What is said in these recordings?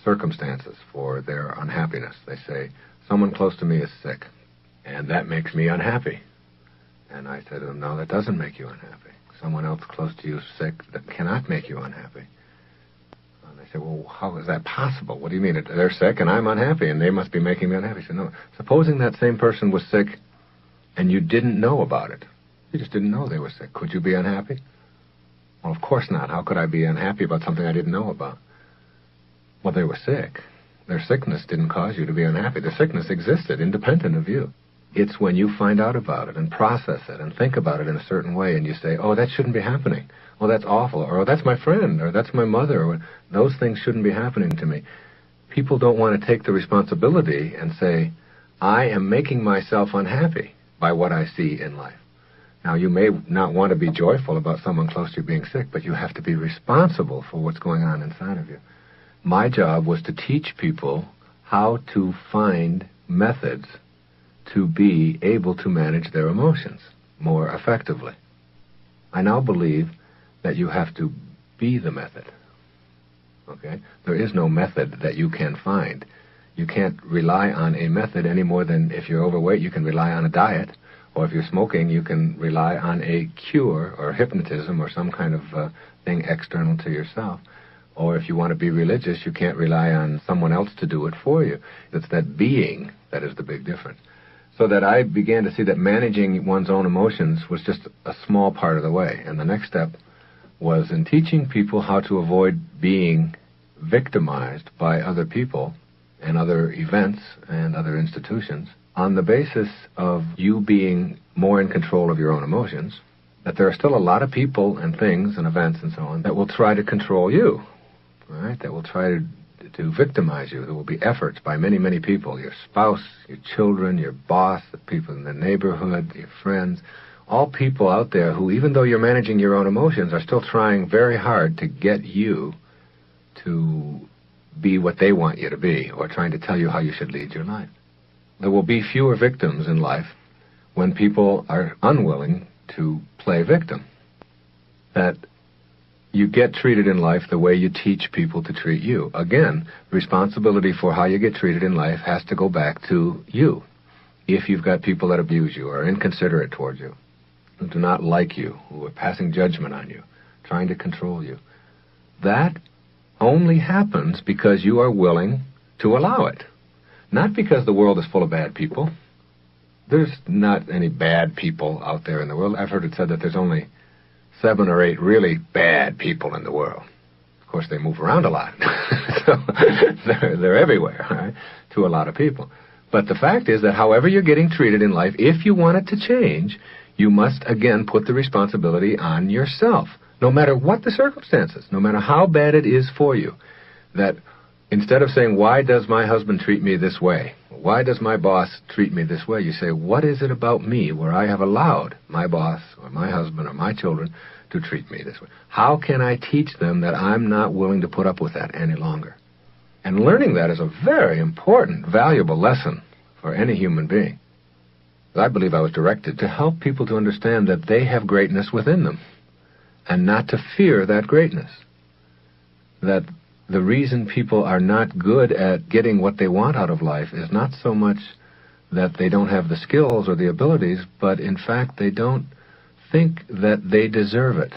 circumstances for their unhappiness. They say, someone close to me is sick, and that makes me unhappy. And I said to them, no, that doesn't make you unhappy. Someone else close to you is sick, that cannot make you unhappy. And they said, well, how is that possible? What do you mean? They're sick and I'm unhappy, and they must be making me unhappy. I said, no, supposing that same person was sick and you didn't know about it. You just didn't know they were sick. Could you be unhappy? Well, of course not. How could I be unhappy about something I didn't know about? Well, they were sick. Their sickness didn't cause you to be unhappy. Their sickness existed independent of you. It's when you find out about it and process it and think about it in a certain way and you say, oh, that shouldn't be happening. Oh, that's awful. Or, oh, that's my friend. Or that's my mother. Or, those things shouldn't be happening to me. People don't want to take the responsibility and say, I am making myself unhappy by what I see in life. Now, you may not want to be joyful about someone close to you being sick, but you have to be responsible for what's going on inside of you. My job was to teach people how to find methods to be able to manage their emotions more effectively. I now believe that you have to be the method. Okay? There is no method that you can find. You can't rely on a method any more than if you're overweight, you can rely on a diet. Or if you're smoking, you can rely on a cure or hypnotism or some kind of thing external to yourself. Or if you want to be religious, you can't rely on someone else to do it for you. It's that being that is the big difference. So that I began to see that managing one's own emotions was just a small part of the way. And the next step was in teaching people how to avoid being victimized by other people and other events and other institutions on the basis of you being more in control of your own emotions, that there are still a lot of people and things and events and so on that will try to control you, right? That will try to victimize you. There will be efforts by many, many people, your spouse, your children, your boss, the people in the neighborhood, your friends, all people out there who, even though you're managing your own emotions, are still trying very hard to get you to be what they want you to be, or trying to tell you how you should lead your life. There will be fewer victims in life when people are unwilling to play victim. That you get treated in life the way you teach people to treat you. Again, responsibility for how you get treated in life has to go back to you. If you've got people that abuse you, or are inconsiderate towards you, who do not like you, who are passing judgment on you, trying to control you, that only happens because you are willing to allow it. Not because the world is full of bad people. There's not any bad people out there in the world. I've heard it said that there's only 7 or 8 really bad people in the world. Of course, they move around a lot. So they're everywhere, right, to a lot of people. But the fact is that however you're getting treated in life, if you want it to change, you must, again, put the responsibility on yourself. No matter what the circumstances, no matter how bad it is for you, that instead of saying, why does my husband treat me this way? Why does my boss treat me this way? You say, what is it about me where I have allowed my boss or my husband or my children to treat me this way? How can I teach them that I'm not willing to put up with that any longer? And learning that is a very important, valuable lesson for any human being. I believe I was directed to help people to understand that they have greatness within them and not to fear that greatness. That the reason people are not good at getting what they want out of life is not so much that they don't have the skills or the abilities, but in fact they don't think that they deserve it.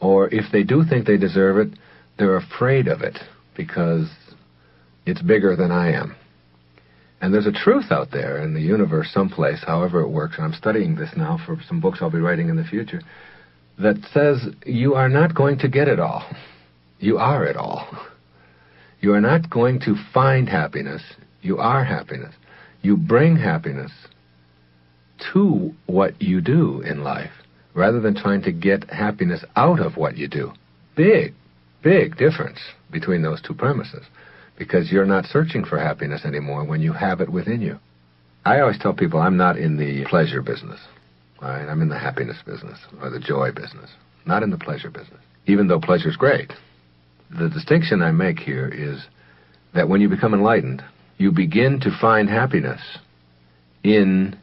Or if they do think they deserve it, they're afraid of it because it's bigger than I am. And there's a truth out there in the universe someplace, however it works, and I'm studying this now for some books I'll be writing in the future, that says you are not going to get it all. You are it all. You are not going to find happiness. You are happiness. You bring happiness to what you do in life, rather than trying to get happiness out of what you do. Big, big difference between those two premises, because you're not searching for happiness anymore when you have it within you. I always tell people I'm not in the pleasure business. Right? I'm in the happiness business, or the joy business, not in the pleasure business, even though pleasure's great. The distinction I make here is that when you become enlightened, you begin to find happiness in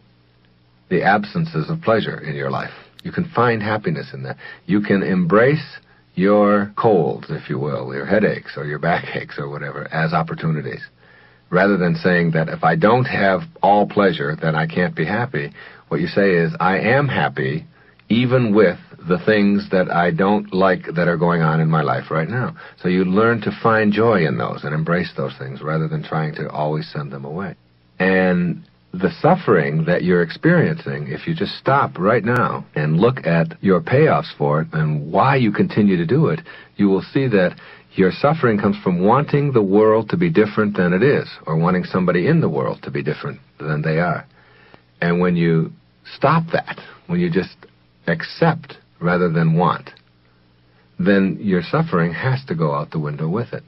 the absences of pleasure in your life. You can find happiness in that. You can embrace your colds, if you will, your headaches or your backaches or whatever, as opportunities. Rather than saying that if I don't have all pleasure, then I can't be happy, what you say is, I am happy even with the things that I don't like that are going on in my life right now. So you learn to find joy in those and embrace those things rather than trying to always send them away. And the suffering that you're experiencing, if you just stop right now and look at your payoffs for it and why you continue to do it, you will see that your suffering comes from wanting the world to be different than it is, or wanting somebody in the world to be different than they are. And when you stop that, when you just accept rather than want, then your suffering has to go out the window with it.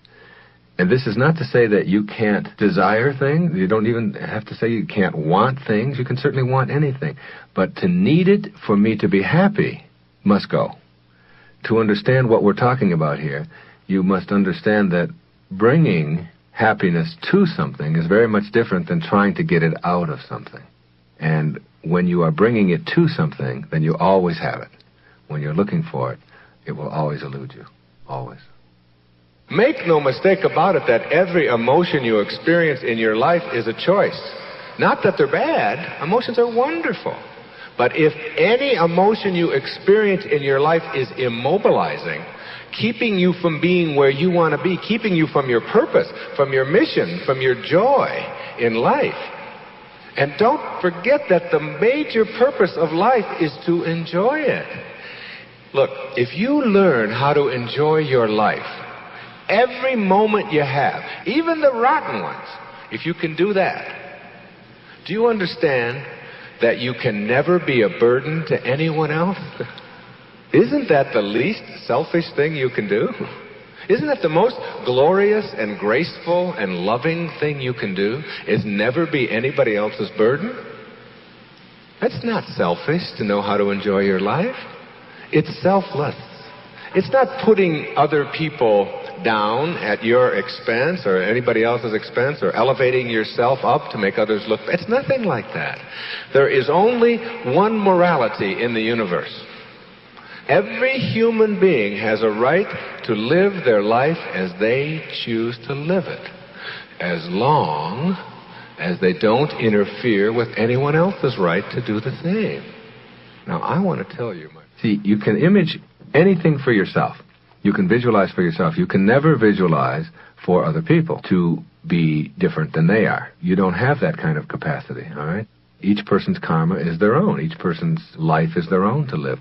And this is not to say that you can't desire things. You don't even have to say you can't want things. You can certainly want anything. But to need it for me to be happy must go. To understand what we're talking about here, you must understand that bringing happiness to something is very much different than trying to get it out of something. And when you are bringing it to something, then you always have it. When you're looking for it, it will always elude you. Always. Make no mistake about it that every emotion you experience in your life is a choice. Not that they're bad. Emotions are wonderful. But if any emotion you experience in your life is immobilizing, keeping you from being where you want to be, keeping you from your purpose, from your mission, from your joy in life. And don't forget that the major purpose of life is to enjoy it. Look, if you learn how to enjoy your life, every moment you have, even the rotten ones, if you can do that, do you understand that you can never be a burden to anyone else? Isn't that the least selfish thing you can do? Isn't that the most glorious and graceful and loving thing you can do, is never be anybody else's burden? That's not selfish to know how to enjoy your life. It's selfless. It's not putting other people down at your expense or anybody else's expense or elevating yourself up to make others look. It's nothing like that. There is only one morality in the universe. Every human being has a right to live their life as they choose to live it, as long as they don't interfere with anyone else's right to do the same. Now, I want to tell you, see, you can image anything for yourself. You can visualize for yourself. You can never visualize for other people to be different than they are. You don't have that kind of capacity, all right? Each person's karma is their own. Each person's life is their own to live.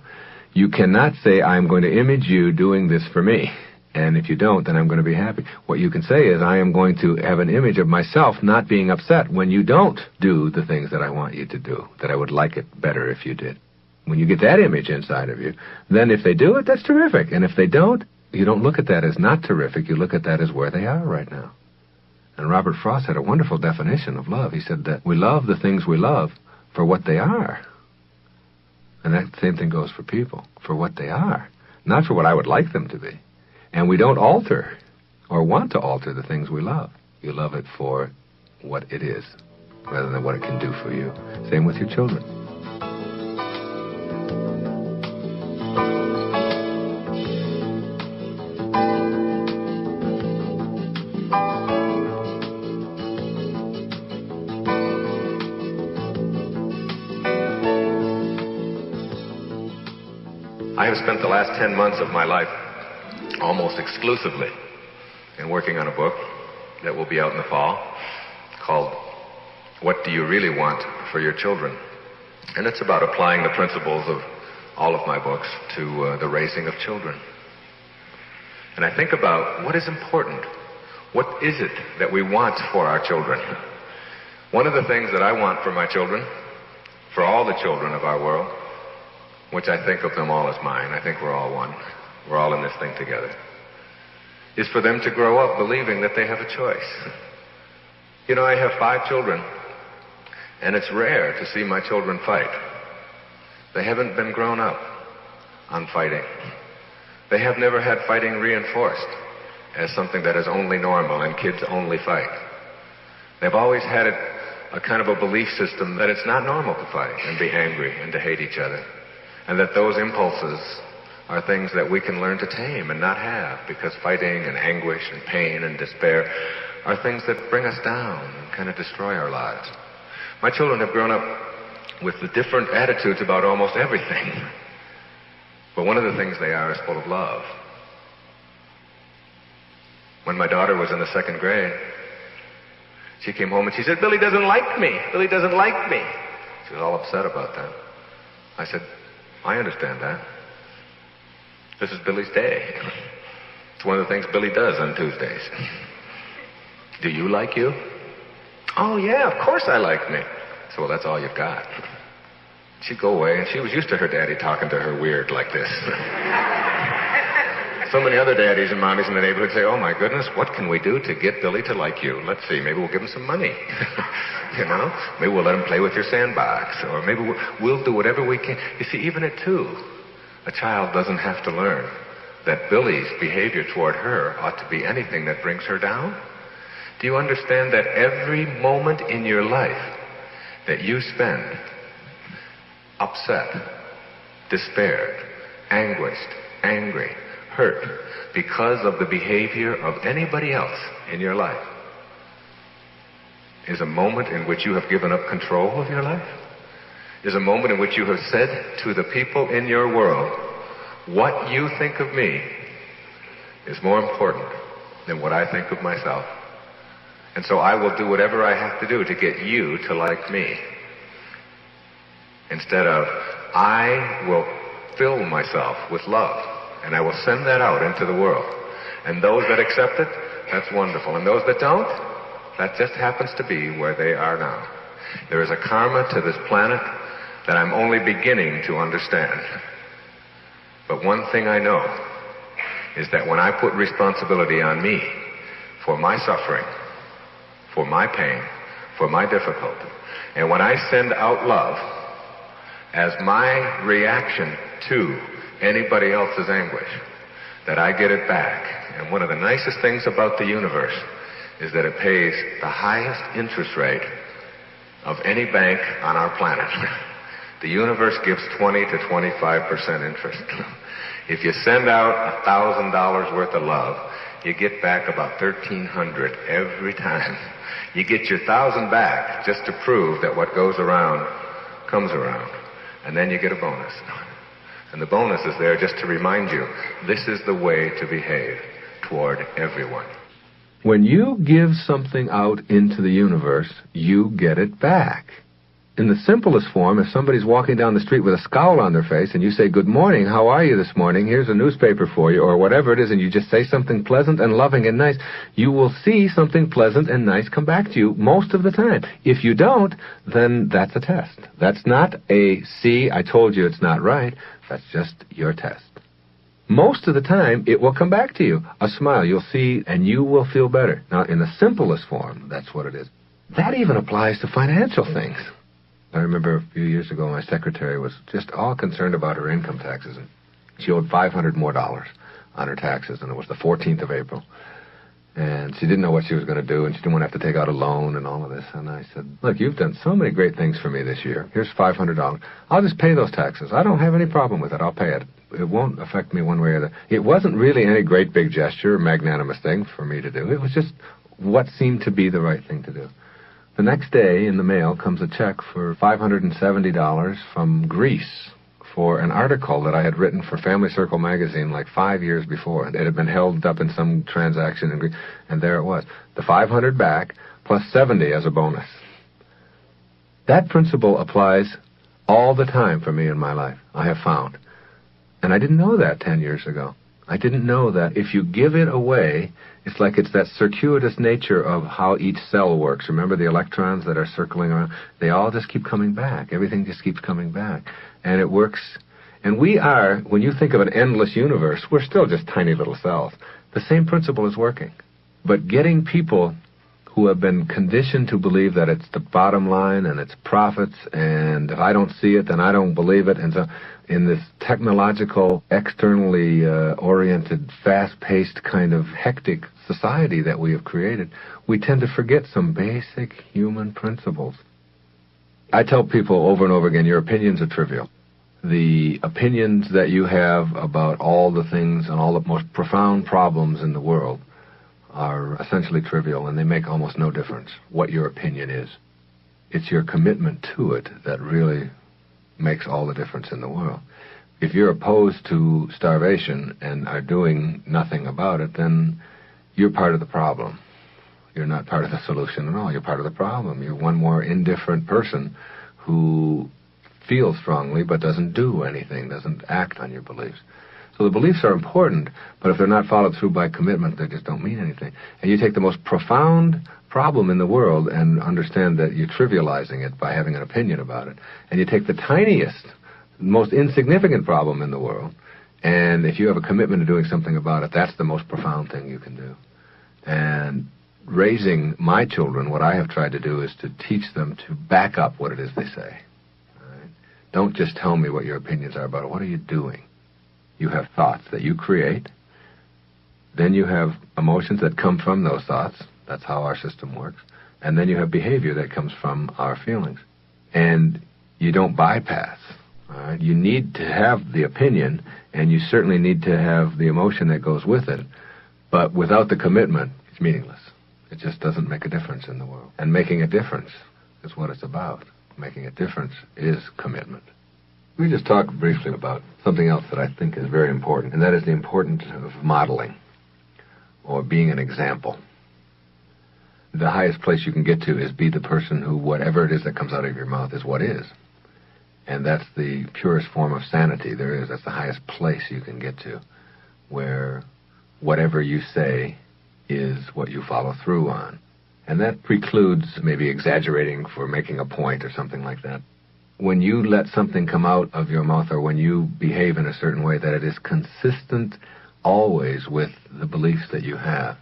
You cannot say, I'm going to image you doing this for me, and if you don't, then I'm going to be happy. What you can say is, I am going to have an image of myself not being upset when you don't do the things that I want you to do, that I would like it better if you did. When you get that image inside of you, then if they do it, that's terrific. And if they don't, you don't look at that as not terrific. You look at that as where they are right now. And Robert Frost had a wonderful definition of love. He said that we love the things we love for what they are. And that same thing goes for people, for what they are, not for what I would like them to be. And we don't alter or want to alter the things we love. You love it for what it is, rather than what it can do for you. Same with your children. I have spent the last 10 months of my life almost exclusively in working on a book that will be out in the fall called What Do You Really Want for Your Children? And it's about applying the principles of all of my books to the raising of children. And I think about what is important. What is it that we want for our children? One of the things that I want for my children, for all the children of our world, which I think of them all as mine, I think we're all one, we're all in this thing together, is for them to grow up believing that they have a choice. You know, I have 5 children, and it's rare to see my children fight. They haven't been grown up on fighting. They have never had fighting reinforced as something that is only normal and kids only fight. They've always had a kind of a belief system that it's not normal to fight and be angry and to hate each other, and that those impulses are things that we can learn to tame and not have, because fighting and anguish and pain and despair are things that bring us down and kind of destroy our lives. My children have grown up with the different attitudes about almost everything. But one of the things they are is full of love. When my daughter was in the 2nd grade, she came home and she said, "Billy doesn't like me. Billy doesn't like me." She was all upset about that. I said, "I understand that. This is Billy's day. It's one of the things Billy does on Tuesdays. Do you like you?" "Oh, yeah, of course I like me." I said, "Well, that's all you've got." She'd go away, and she was used to her daddy talking to her weird like this. So many other daddies and mommies in the neighborhood say, "Oh, my goodness, what can we do to get Billy to like you? Let's see, maybe we'll give him some money. You know, maybe we'll let him play with your sandbox, or maybe we'll do whatever we can." You see, even at 2, a child doesn't have to learn that Billy's behavior toward her ought to be anything that brings her down. Do you understand that every moment in your life that you spend upset, despaired, anguished, angry, hurt because of the behavior of anybody else in your life is a moment in which you have given up control of your life? Is a moment in which you have said to the people in your world, "What you think of me is more important than what I think of myself. And so I will do whatever I have to do to get you to like me." Instead of, I will fill myself with love, and I will send that out into the world. And those that accept it, that's wonderful. And those that don't, that just happens to be where they are now. There is a karma to this planet that I'm only beginning to understand. But one thing I know is that when I put responsibility on me for my suffering, for my pain, for my difficulty, and when I send out love as my reaction to anybody else's anguish, that I get it back. And one of the nicest things about the universe is that it pays the highest interest rate of any bank on our planet. The universe gives 20 to 25% interest. If you send out $1,000 worth of love, you get back about $1,300 every time. You get your 1,000 back just to prove that what goes around comes around. And then you get a bonus. And the bonus is there just to remind you, this is the way to behave toward everyone. When you give something out into the universe, you get it back. In the simplest form, if somebody's walking down the street with a scowl on their face and you say, "Good morning, how are you this morning? Here's a newspaper for you," or whatever it is, and you just say something pleasant and loving and nice, you will see something pleasant and nice come back to you most of the time. If you don't, then that's a test. That's not a, "See, I told you it's not right." That's just your test. Most of the time, it will come back to you. A smile, you'll see, and you will feel better. Now, in the simplest form, that's what it is. That even applies to financial things. I remember a few years ago, my secretary was just all concerned about her income taxes. And she owed $500 more on her taxes, and it was the 14th of April. And she didn't know what she was going to do, and she didn't want to have to take out a loan and all of this. And I said, "Look, you've done so many great things for me this year. Here's $500. I'll just pay those taxes. I don't have any problem with it. I'll pay it. It won't affect me one way or the other." It wasn't really any great big gesture or magnanimous thing for me to do. It was just what seemed to be the right thing to do. The next day, in the mail, comes a check for $570 from Greece for an article that I had written for Family Circle magazine like 5 years before. It had been held up in some transaction in Greece, and there it was. The $500 back, plus $70 as a bonus. That principle applies all the time for me in my life, I have found. And I didn't know that 10 years ago. I didn't know that if you give it away, it's like it's that circuitous nature of how each cell works. Remember the electrons that are circling around? They all just keep coming back. Everything just keeps coming back. And it works. And we are, when you think of an endless universe, we're still just tiny little cells. The same principle is working. But getting people who have been conditioned to believe that it's the bottom line and it's profits, and if I don't see it, then I don't believe it, and so in this technological, externally oriented, fast-paced kind of hectic society that we have created, we tend to forget some basic human principles. I tell people over and over again, your opinions are trivial. The opinions that you have about all the things and all the most profound problems in the world are essentially trivial, and they make almost no difference what your opinion is. It's your commitment to it that really makes all the difference in the world. If you're opposed to starvation and are doing nothing about it, then you're part of the problem. You're not part of the solution at all. You're part of the problem. You're one more indifferent person who feels strongly but doesn't do anything, doesn't act on your beliefs. So the beliefs are important, but if they're not followed through by commitment, they just don't mean anything. And you take the most profound problem in the world and understand that you're trivializing it by having an opinion about it. And you take the tiniest, most insignificant problem in the world, and if you have a commitment to doing something about it, that's the most profound thing you can do. And raising my children, what I have tried to do is to teach them to back up what it is they say. Don't just tell me what your opinions are about it. What are you doing? You have thoughts that you create. Then you have emotions that come from those thoughts. That's how our system works. And then you have behavior that comes from our feelings. And you don't bypass. All right? You need to have the opinion, and you certainly need to have the emotion that goes with it. But without the commitment, it's meaningless. It just doesn't make a difference in the world. And making a difference is what it's about. Making a difference is commitment. We just talked briefly about something else that I think is very important, and that is the importance of modeling, or being an example. The highest place you can get to is be the person who whatever it is that comes out of your mouth is what is. And that's the purest form of sanity there is. That's the highest place you can get to, where whatever you say is what you follow through on. And that precludes maybe exaggerating for making a point or something like that. When you let something come out of your mouth, or when you behave in a certain way, that it is consistent always with the beliefs that you have.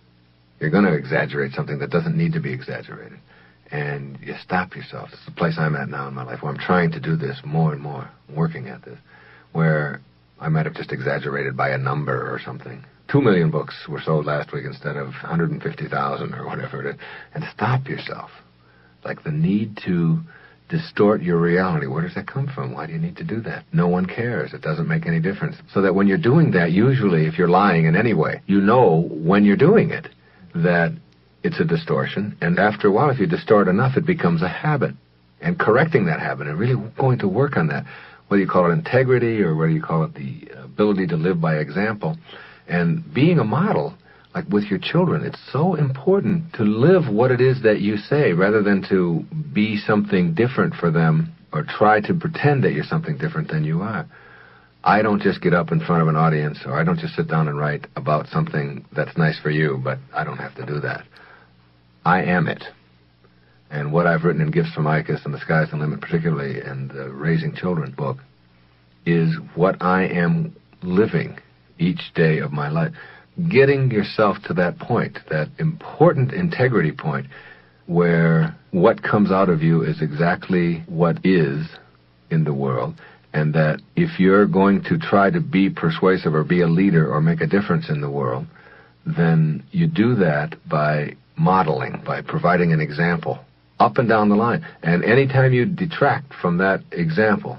You're going to exaggerate something that doesn't need to be exaggerated. And you stop yourself. It's the place I'm at now in my life, where I'm trying to do this more and more, working at this, where I might have just exaggerated by a number or something. 2 million books were sold last week instead of 150,000 or whatever it is. And stop yourself. Like the need to distort your reality. Where does that come from? Why do you need to do that? No one cares. It doesn't make any difference. So that when you're doing that, usually if you're lying in any way, you know when you're doing it that it's a distortion. And after a while, if you distort enough, it becomes a habit. And correcting that habit and really going to work on that, whether you call it integrity or whether you call it the ability to live by example, and being a model, like with your children, it's so important to live what it is that you say rather than to be something different for them or try to pretend that you're something different than you are. I don't just get up in front of an audience, or I don't just sit down and write about something that's nice for you, but I don't have to do that. I am it. And what I've written in Gifts from Icus and The Sky's the Limit, particularly in the Raising Children book, is what I am living each day of my life. Getting yourself to that point, that important integrity point, where what comes out of you is exactly what is in the world, and that if you're going to try to be persuasive or be a leader or make a difference in the world, then you do that by modeling, by providing an example up and down the line. And anytime you detract from that example,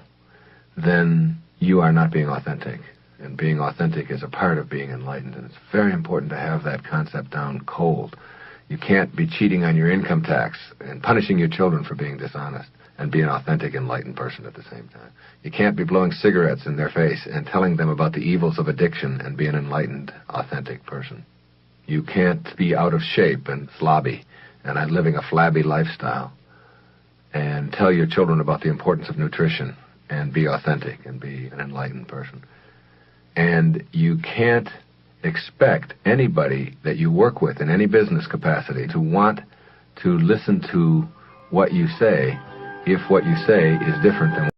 then you are not being authentic. And being authentic is a part of being enlightened, and it's very important to have that concept down cold. You can't be cheating on your income tax and punishing your children for being dishonest and be an authentic, enlightened person at the same time. You can't be blowing cigarettes in their face and telling them about the evils of addiction and be an enlightened, authentic person. You can't be out of shape and slobby and living a flabby lifestyle and tell your children about the importance of nutrition and be authentic and be an enlightened person. And you can't expect anybody that you work with in any business capacity to want to listen to what you say if what you say is different than